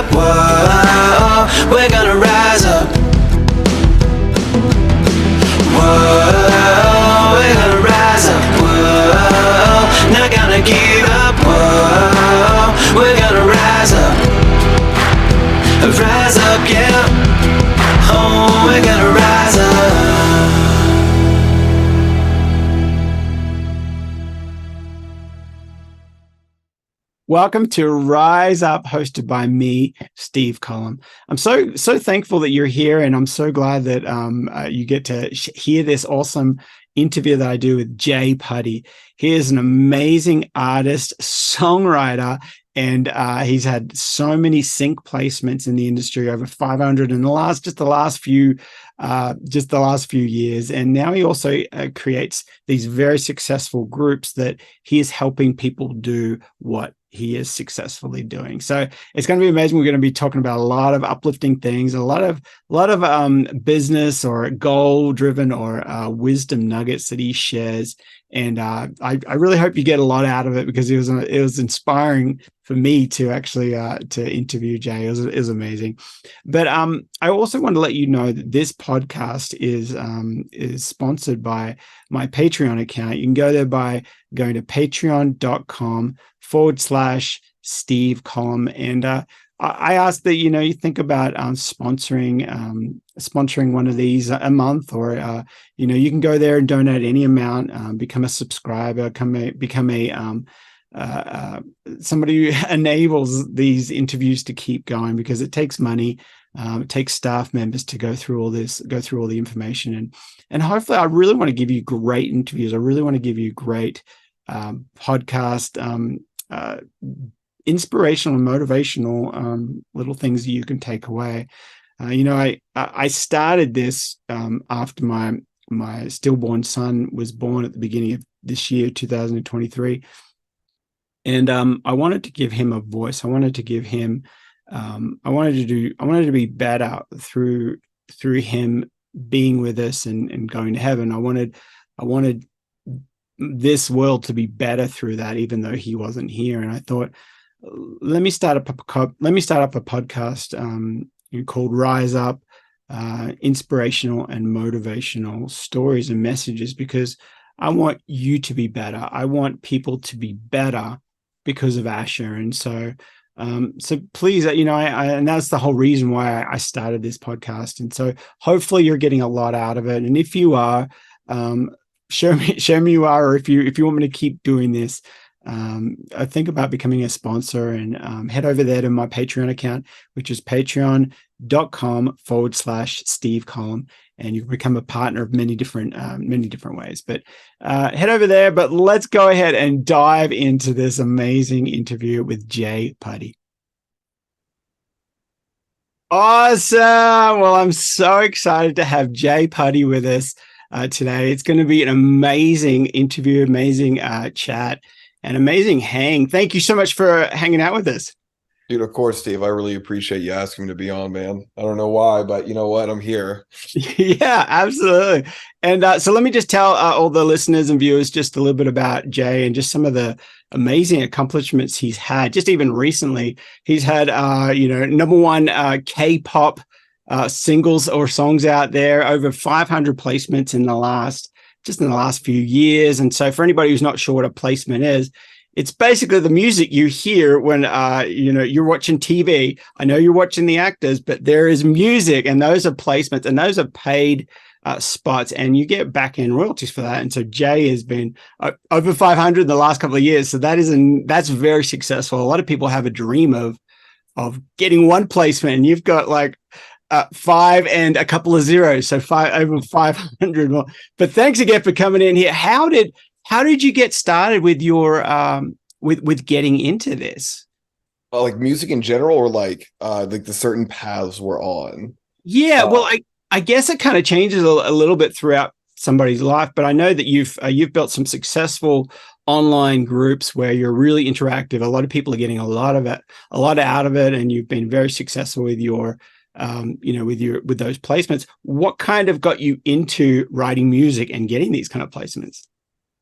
up. Whoa, we're gonna rise up. Whoa, we're gonna rise up. Whoa, not gonna give up. Whoa, we're gonna rise up. Rise up, yeah. Oh, we're gonna rise up. Welcome to Rise Up, hosted by me, Steve Collum. I'm so thankful that you're here, and I'm so glad that you get to hear this awesome interview that I do with Jay Putty. He is an amazing artist, songwriter, and he's had so many sync placements in the industry, over 500 in the last few years. And now he also creates these very successful groups that he is helping people do what he is successfully doing. So it's going to be amazing. We're going to be talking about a lot of uplifting things, a lot of business or goal driven or wisdom nuggets that he shares. And I really hope you get a lot out of it, because it was inspiring for me to actually to interview Jay. It was amazing. But I also want to let you know that this podcast is sponsored by my Patreon account. You can go there by going to patreon.com/Steve Collum. And I ask that you think about sponsoring one of these a month, or you can go there and donate any amount, become a subscriber, become a somebody who enables these interviews to keep going, because it takes money. It takes staff members to go through all the information, and hopefully I really want to give you great interviews. I really want to give you great podcast, inspirational and motivational little things that you can take away. I started this after my stillborn son was born at the beginning of this year, 2023. And I wanted to give him a voice. I wanted to give him, I wanted to be better through him being with us and going to heaven. I wanted this world to be better through that, even though he wasn't here. And I thought, let me start up a podcast called Rise Up, inspirational and motivational stories and messages, because I want you to be better. I want people to be better because of Asher. And so please, and that's the whole reason why I started this podcast. And so hopefully you're getting a lot out of it. And if you are, show me you are, or if you want me to keep doing this, I think about becoming a sponsor, and head over there to my Patreon account, which is patreon.com/Steve Collum, and you can become a partner of many different ways. But head over there. But let's go ahead and dive into this amazing interview with Jay Putty. Awesome. Well, I'm so excited to have Jay Putty with us today. It's going to be an amazing interview, amazing chat, and amazing hang. Thank you so much for hanging out with us. Dude, of course, Steve. I really appreciate you asking me to be on, man. I don't know why, but you know what? I'm here. Yeah, absolutely. And so let me just tell all the listeners and viewers just a little bit about Jay and just some of the amazing accomplishments he's had. Just even recently, he's had, #1 K-pop singles or songs out there, over 500 placements in the last few years. And so for anybody who's not sure what a placement is, it's basically the music you hear when you're watching TV. I know you're watching the actors, but there is music, and those are placements, and those are paid spots, and you get back-end royalties for that. And so Jay has been over 500 in the last couple of years. So that's very successful. A lot of people have a dream of getting one placement, and you've got like 5 and a couple of zeros, so over 500 more. But thanks again for coming in here. How did you get started with your with getting into this? Like music in general, or like the certain paths we're on? Yeah, well, I guess it kind of changes a little bit throughout somebody's life, but I know that you've built some successful online groups where you're really interactive. A lot of people are getting a lot out of it, and you've been very successful with your with those placements. What kind of got you into writing music and getting these kind of placements?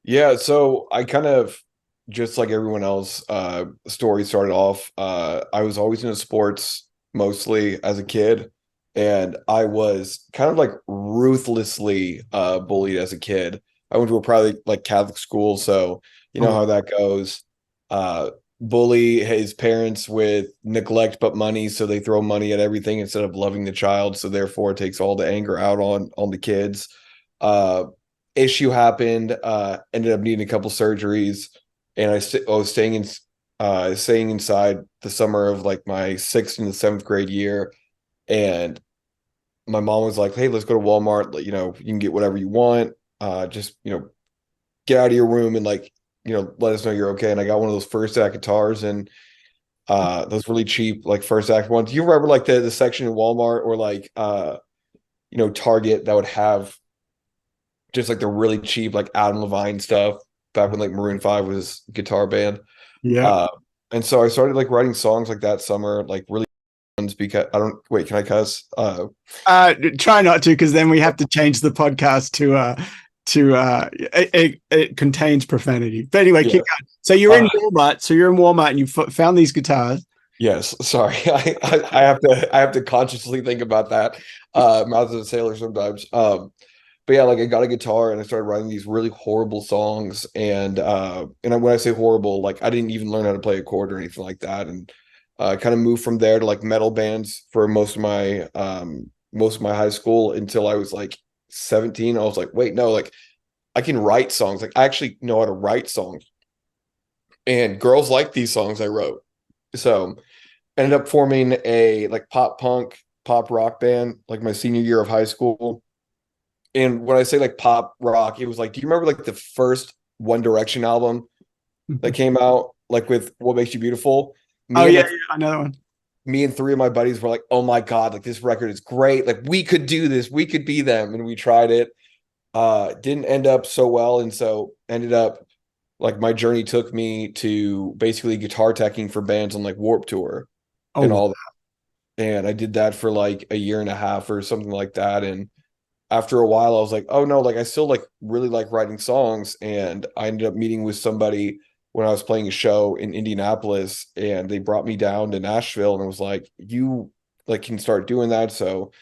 Yeah, so I kind of just like everyone else, story started off. I was always into sports mostly as a kid, and I was kind of like ruthlessly bullied as a kid. I went to a probably like Catholic school, so you know Oh, how that goes. Uh, Bully his parents with neglect but money, so they throw money at everything instead of loving the child. So therefore, it takes all the anger out on the kids. Uh, Issue happened. Ended up needing a couple surgeries, and I was staying inside the summer of like my sixth and the seventh grade year, and my mom was like, "Hey, let's go to Walmart. You know, you can get whatever you want. Just get out of your room and like let us know you're okay." And I got one of those first act guitars, and those really cheap like first act ones. Do you remember like the section in Walmart or like Target that would have just like the really cheap like Adam Levine stuff back when like Maroon 5 was a guitar band. yeah. Uh, and so I started like writing songs like that summer, like really ones because I don't wait, can I cuss? Try not to, because then we have to change the podcast it contains profanity. But anyway, Yeah. keep going. So you're in Walmart. So you're in Walmart, and you found these guitars. Yes, sorry. I have to consciously think about that. Mouth of a sailor sometimes. But yeah, like I got a guitar and I started writing these really horrible songs. And when I say horrible, like I didn't even learn how to play a chord or anything like that. And kind of moved from there to like metal bands for most of my high school until I was like 17. I was like, wait, no, like I can write songs. Like I actually know how to write songs. And girls like these songs I wrote. So ended up forming a like pop punk, pop rock band like my senior year of high school. And when I say like pop rock, it was like, do you remember like the first One Direction album that came out, like with What Makes You Beautiful? Oh Me and yeah, like yeah, another one. me and three of my buddies were like, oh my God, like this record is great. Like we could do this, we could be them. And we tried it. Didn't end up so well. And so ended up like my journey took me to basically guitar teching for bands on like Warp Tour and Oh, all that. And I did that for like a year and a half or something like that. And after a while, I was like, oh no, like I still like really like writing songs. And I ended up meeting with somebody when I was playing a show in Indianapolis, and they brought me down to Nashville and it was like, you like can start doing that. So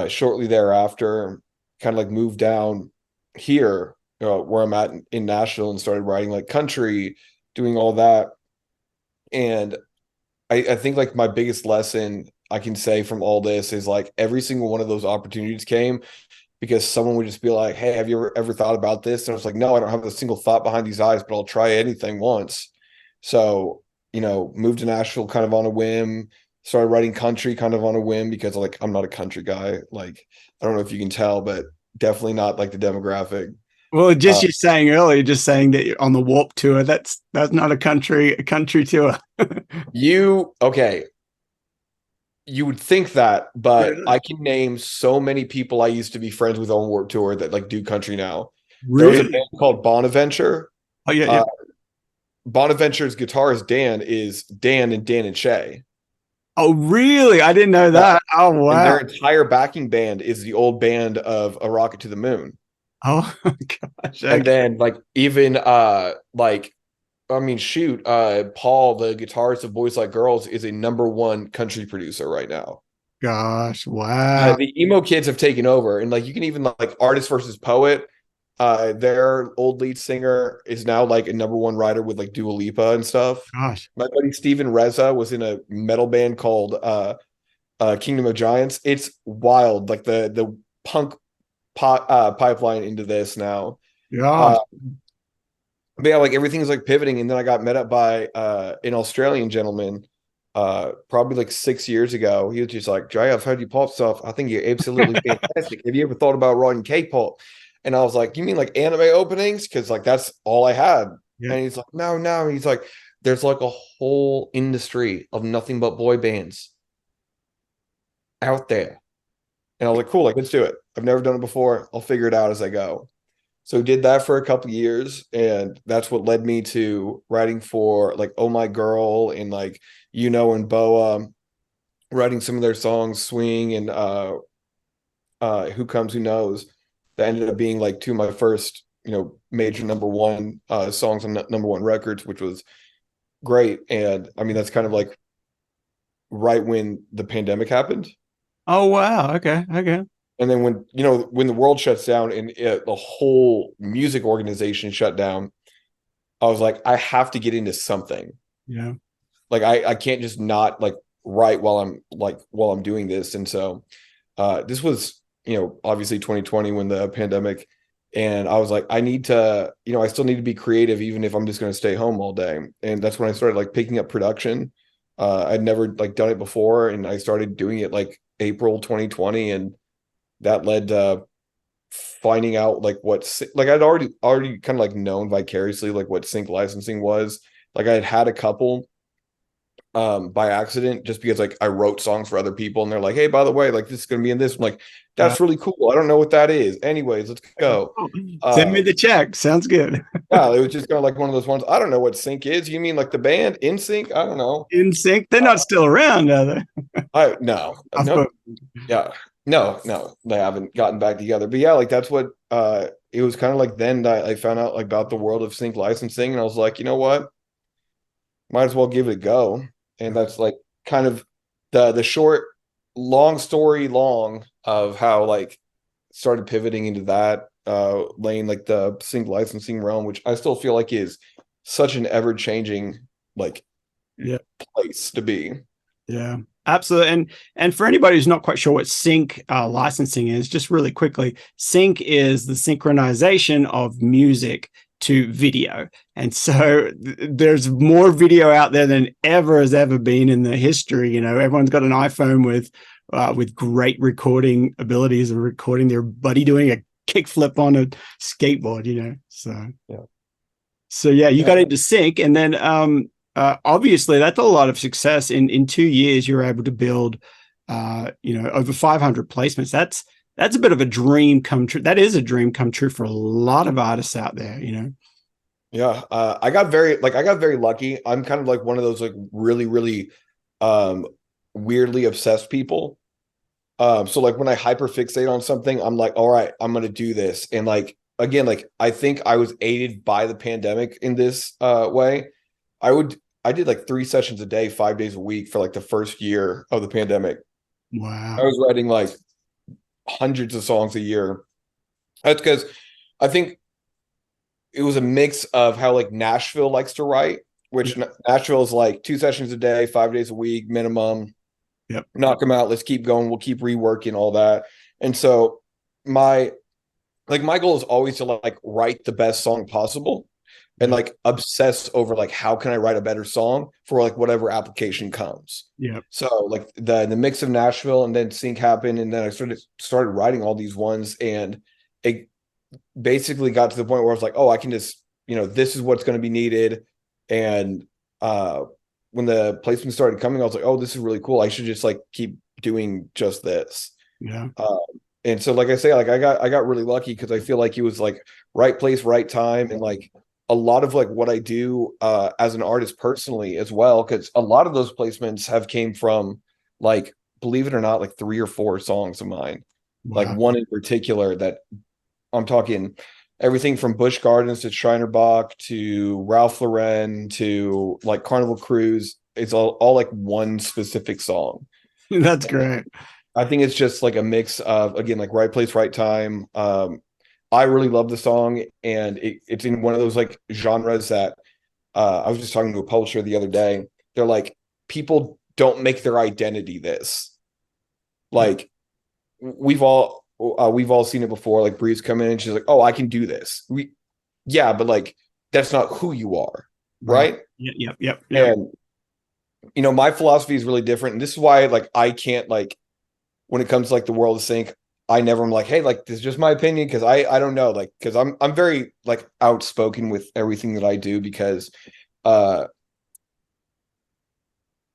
shortly thereafter, kind of like moved down here where I'm at in Nashville and started writing like country, doing all that. And I think like my biggest lesson I can say from all this is like every single one of those opportunities came because someone would just be like, "Hey, have you ever thought about this?" And I was like, "No, I don't have a single thought behind these eyes, but I'll try anything once." So, moved to Nashville kind of on a whim, started writing country kind of on a whim because like I'm not a country guy. Like, I don't know if you can tell, but definitely not like the demographic. well, just Uh, you saying earlier, just saying that you're on the Warp Tour. That's not a country tour. okay, you would think that, but Really? I can name so many people I used to be friends with on Warped Tour that like do country now. There was a Really? band called Bonaventure. Oh yeah, yeah. Uh, Bonaventure's guitarist Dan is Dan and Dan and Shay, Oh really? I didn't know yeah. that. Oh And wow. their entire backing band is the old band of A Rocket to the Moon. Oh gosh. And Okay. then like even like I mean shoot, Paul, the guitarist of Boys Like Girls, is a number one country producer right now. Gosh. Wow. The emo kids have taken over, and like you can even like Artist versus Poet. Their old lead singer is now like a number one writer with like Dua Lipa and stuff. Gosh. My buddy Steven Reza was in a metal band called Kingdom of Giants. It's wild, like the punk pipeline into this now. Gosh. Uh, but yeah, like everything's like pivoting, and then I got met up by an Australian gentleman probably like 6 years ago. He was just like, Jay, I've heard you pop stuff. I think you're absolutely fantastic. Have you ever thought about writing K-pop? And I was like, you mean like anime openings? Because like that's all I had. Yeah. And he's like, no, no. He's like, there's like a whole industry of nothing but boy bands out there. And I was like, cool, like let's do it. I've never done it before. I'll figure it out as I go. So did that for a couple years, and that's what led me to writing for like Oh My Girl and like and Boa, writing some of their songs, Swing and Who Comes Who Knows, that ended up being like two of my first major number one songs on number one records, which was great. And I mean, that's kind of like right when the pandemic happened. Oh wow. Okay. Okay. And then when the world shuts down and the whole music organization shut down, I was like, I have to get into something. Yeah. Like I can't just not like write while I'm doing this. And so this was, obviously 2020 when the pandemic, and I was like, I need to, I still need to be creative, even if I'm just going to stay home all day. And that's when I started like picking up production. I'd never like done it before, and I started doing it like April 2020, and that led to finding out like like I'd already kind of like known vicariously like what sync licensing was. Like I had a couple by accident, just because like I wrote songs for other people and they're like, hey, by the way, like this is gonna be in this. I'm like, Uh, that's really cool. I don't know what that is. Anyways, let's go. Send me the check. Sounds good. Yeah, it was just kind of like one of those ones. I don't know what sync is. You mean like the band In Sync? I don't know. In sync. They're not still around, are they? I no, I no, thought, yeah, no, they haven't gotten back together. But yeah, like that's what it was kind of like then that I found out like about the world of sync licensing, and I was like, you know what? Might as well give it a go. And that's like kind of the short, long story long of how like started pivoting into that lane, like the sync licensing realm, which I still feel like is such an ever changing like yeah. place to be. Yeah, absolutely. And for anybody who's not quite sure what sync licensing is, just really quickly, sync is the synchronization of music to video. And so there's more video out there than ever has ever been in the history. Everyone's got an iPhone with great recording abilities of recording their buddy doing a kickflip on a skateboard. So yeah, you got into sync, and then obviously that's a lot of success. In 2 years, you're able to build, over 500 placements. That's a bit of a dream come true. That is a dream come true for a lot of artists out there. Yeah, I got very lucky. I'm kind of like one of those like really, really weirdly obsessed people. So like when I hyperfixate on something, I'm like, all right, I'm gonna do this. And like again, like I think I was aided by the pandemic in this way. I did like 3 sessions a day, 5 days a week for like the first year of the pandemic. Wow. I was writing like hundreds of songs a year. That's because I think it was a mix of how like Nashville likes to write, which Nashville is like 2 sessions a day, 5 days a week minimum. Yep. Knock them out. Let's keep going. We'll keep reworking all that. And so my goal is always to like write the best song possible and like obsess over like how can I write a better song for like whatever application comes. Yeah. So like the mix of Nashville and then sync happened, and then I started writing all these ones, and it basically got to the point where I was like, oh, I can just, this is what's going to be needed. And when the placement started coming, I was like, oh, this is really cool. I should just like keep doing just this. Yeah. And so like I say, like I got really lucky because I feel like it was like right place, right time. And like a lot of like what I do as an artist personally as well, because a lot of those placements have came from like, believe it or not, like 3 or 4 songs of mine. Wow. Like one in particular that I'm talking everything from Busch Gardens to Shriner Bach to Ralph Lauren to like Carnival Cruise. It's all like one specific song. That's great. I think it's just like a mix of, again, like right place, right time. I really love the song, and it's in one of those like genres that I was just talking to a publisher the other day. They're like, people don't make their identity this. Like we've all seen it before. Like Bree's come in and she's like, oh, I can do this. Yeah, but like that's not who you are, right? Yep. And my philosophy is really different, and this is why like I can't like when it comes to like the world of sync, I never am like, hey, like this is just my opinion, because I don't know, like because I'm very like outspoken with everything that I do, because word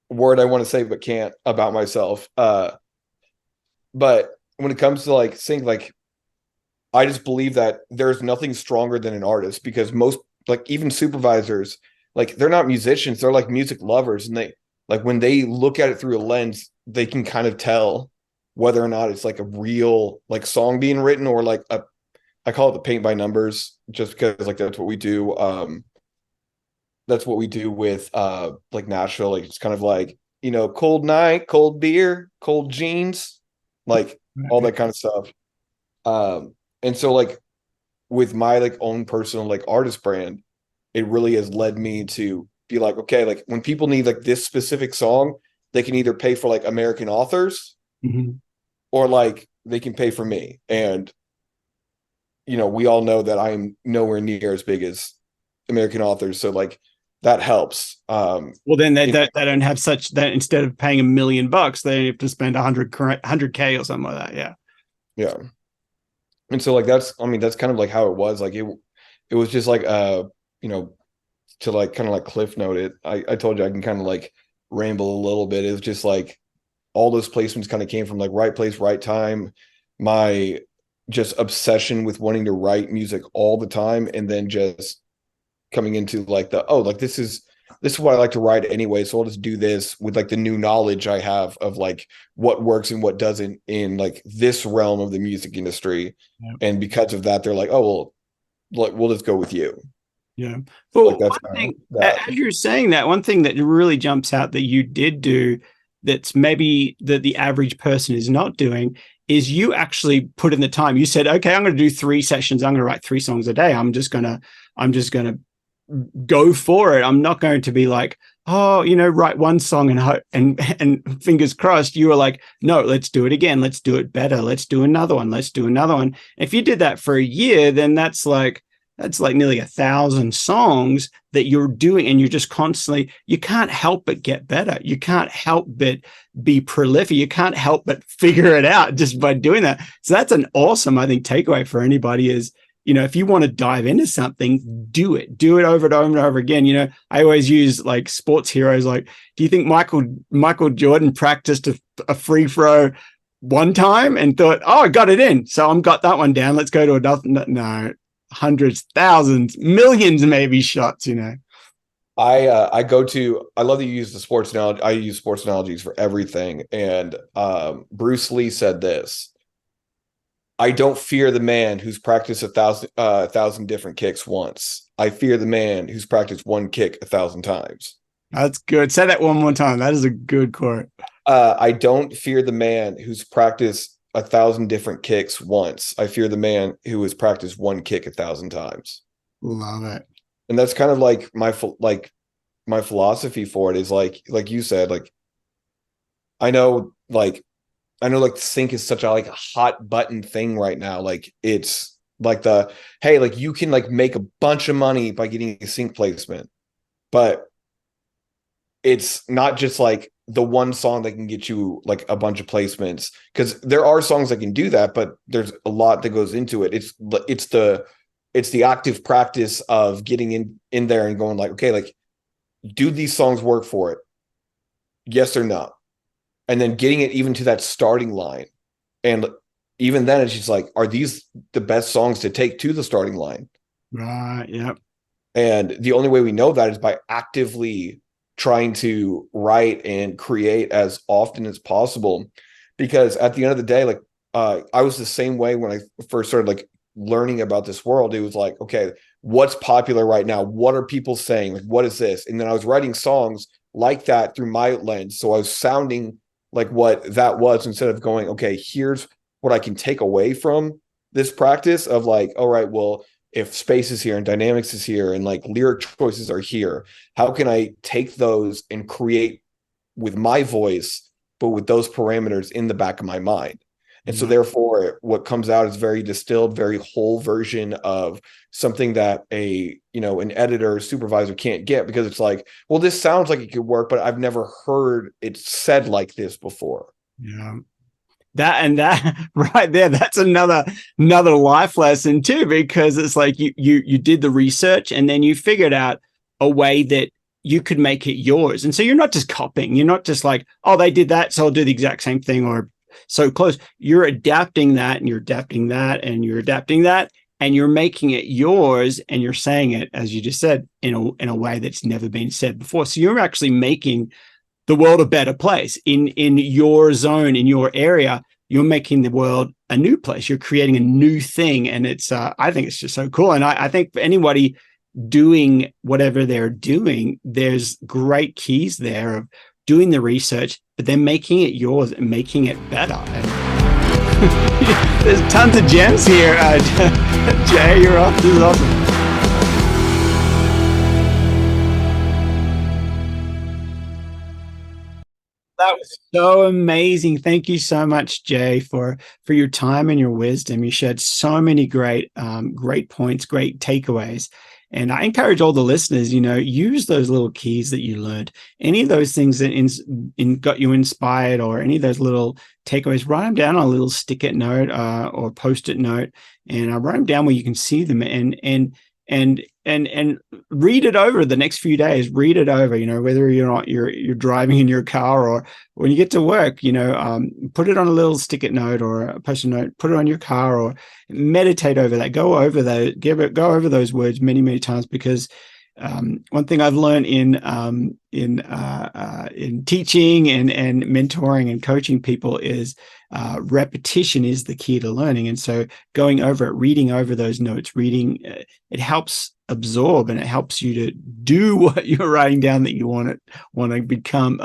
I want to say but can't about myself. But when it comes to like sync, like I just believe that there's nothing stronger than an artist, because most like even supervisors, like they're not musicians, they're like music lovers, and they like when they look at it through a lens, they can kind of tell whether or not it's like a real like song being written or like a I call it the paint by numbers, just because like that's what we do. That's what we do with like Nashville. Like it's kind of like, you know, cold night, cold beer, cold jeans, like all that kind of stuff. And so like with my like own personal like artist brand, it really has led me to be like, okay, like when people need like this specific song, they can either pay for like American authors or like they can pay for me. And you know, we all know that I'm nowhere near as big as American authors. So like that helps. Well, then they don't have such that instead of paying $1 million, they have to spend 100K or something like that. Yeah. Yeah. And so like that's kind of like how it was. Like it was just like you know, to like kind of like cliff note it. I told you I can kind of like ramble a little bit. It was just like all those placements kind of came from like right place, right time. My just obsession with wanting to write music all the time, and then just coming into like this is what I like to write anyway. So I'll just do this with like the new knowledge I have of like what works and what doesn't in like this realm of the music industry. Yep. And because of that, they're like, oh, well, we'll just go with you. Yeah. Well, like one thing, as you're saying that, one thing that really jumps out that you did do that's maybe that the average person is not doing is you actually put in the time. You said, okay, I'm going to do 3 sessions. I'm going to write 3 songs a day. I'm just going to go for it. I'm not going to be like, oh, you know, write one song and hope and fingers crossed. You were like, no, let's do it again. Let's do it better. Let's do another one. Let's do another one. If you did that for a year, then that's like nearly 1,000 songs that you're doing, and you're just constantly, you can't help but get better. You can't help but be prolific. You can't help but figure it out just by doing that. So that's an awesome, I think, takeaway for anybody is, you know, if you want to dive into something, do it over and over and over again. You know, I always use like sports heroes. Like, do you think Michael Jordan practiced a free throw one time and thought, oh, I got it in, so I'm got that one down, let's go to another? No, hundreds, thousands, millions, maybe shots, you know. I love that you use the sports analogy. I use sports analogies for everything. And Bruce Lee said this: I don't fear the man who's practiced 1,000 different kicks once. I fear the man who's practiced one kick 1,000 times. That's good. Say that one more time. That is a good quote. I don't fear the man who's practiced 1,000 different kicks once. I fear the man who has practiced one kick 1,000 times. Love it. And that's kind of like my philosophy for it is like you said, like I know like sync is such a like hot button thing right now. Like it's like hey, like you can like make a bunch of money by getting a sync placement, but it's not just like the one song that can get you like a bunch of placements, because there are songs that can do that, but there's a lot that goes into it. It's the active practice of getting in there and going like, okay, like, do these songs work for it? Yes or no? And then getting it even to that starting line. And even then it's just like, are these the best songs to take to the starting line? Right. Yeah. And the only way we know that is by actively trying to write and create as often as possible. Because at the end of the day, like I was the same way when I first started like learning about this world. It was like, okay, what's popular right now? What are people saying? Like, what is this? And then I was writing songs like that through my lens. So I was sounding like what that was, instead of going, okay, here's what I can take away from this practice of like, all right, well, if space is here and dynamics is here and like lyric choices are here, how can I take those and create with my voice, but with those parameters in the back of my mind? And so therefore what comes out is very distilled, very whole version of something that an editor or supervisor can't get, because it's like, well, this sounds like it could work, but I've never heard it said like this before. Yeah. That right there, that's another life lesson too, because it's like you did the research and then you figured out a way that you could make it yours. And so you're not just copying, you're not just like, oh, they did that, so I'll do the exact same thing or so close. You're adapting that and you're adapting that and you're adapting that and you're making it yours, and you're saying it, as you just said, in a way that's never been said before. So you're actually making the world a better place in your zone, in your area, you're making the world a new place. You're creating a new thing. And it's, I think it's just so cool. And I think for anybody doing whatever they're doing, there's great keys there of doing the research, but then making it yours and making it better. And there's tons of gems here. Jay, you're off. This is awesome. That was so amazing. Thank you so much, Jay, for your time and your wisdom. You shared so many great points, great takeaways. And I encourage all the listeners, use those little keys that you learned. Any of those things that got you inspired, or any of those little takeaways, write them down on a little stick-it note or post-it note, and write them down where you can see them, and read it over the next few days. Read it over, whether you're driving in your car or when you get to work, put it on a little stick-it note or a post-it note, put it on your car, or meditate over that. Go over those words many, many times, because one thing I've learned in teaching and mentoring and coaching people is repetition is the key to learning. And so going over it, reading over those notes, it helps absorb, and it helps you to do what you're writing down that you want to become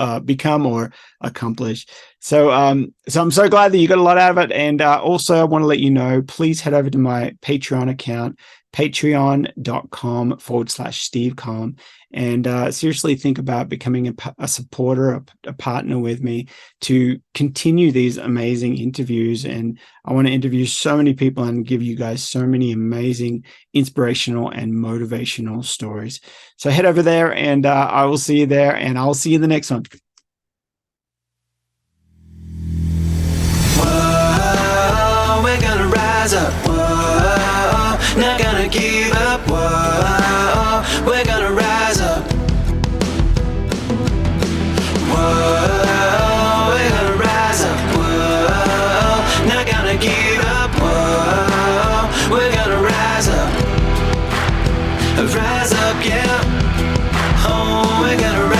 or accomplish. So I'm so glad that you got a lot out of it. And also I want to let you know, please head over to my Patreon account, patreon.com/Steve Kalm, and seriously think about becoming a supporter, a partner with me to continue these amazing interviews. And I want to interview so many people and give you guys so many amazing inspirational and motivational stories. So head over there, and I will see you there, and I'll see you in the next one. Whoa, we're gonna rise up. Whoa, not gonna give up. Whoa, we're gonna rise up. Whoa, we're gonna rise up. Whoa, not gonna give up. Whoa, we're gonna rise up. Rise up, yeah. Oh, we're gonna rise up.